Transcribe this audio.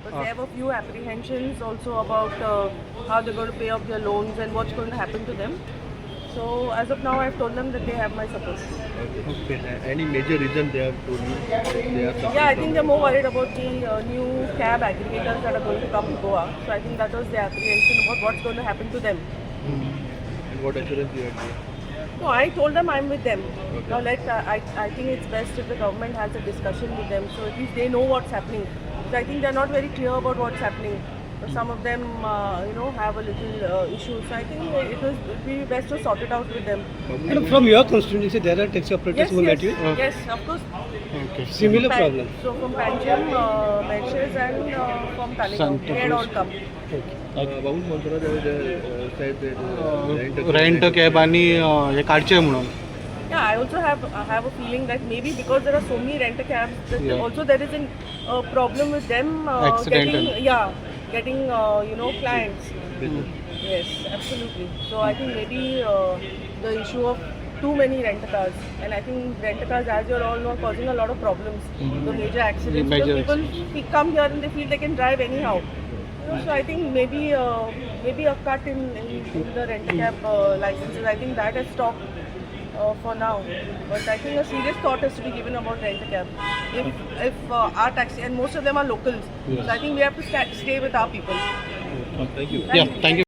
Because they have a few apprehensions also about how they're going to pay off their loans and what's going to happen to them. So as of now, I've told them that they have my support. Okay. Any major reason they have told you that they are suffering Yeah, I from? think they're more worried about the new cab aggregators that are going to come to Goa. So I think that was the apprehension about what's going to happen to them. And what assurance you had? No, I told them I'm with them. Okay. Now I think it's best if the government has a discussion with them, so at least they know what's happening. So I think they're not very clear about what's happening. So some of them, have a little issue. So I think it would be best to sort it out with them. Madam, from your constituency, there are taxi operators who met you? Yes, of course. Similar problem. So from Panjim, Mauritius and from Talegaon, they had all come. Bahut Mantra said that rent cab आणि हे काढचे म्हणून Yeah, I also have a feeling that maybe because there are so many rent cabs, that Yeah. also there is a problem with them Accidental. getting clients. Yes, absolutely. So I think maybe the issue of too many rent cars, and I think rent cars, as you all know, are causing a lot of problems. The major accidents. Major Because people come here and they feel they can drive anyhow. So I think maybe a cut in the rent cab licenses. I think that has stopped for now. But I think a serious thought has to be given about rent cab. If our taxi, and most of them are locals, so I think we have to stay with our people. Thank you. Thank you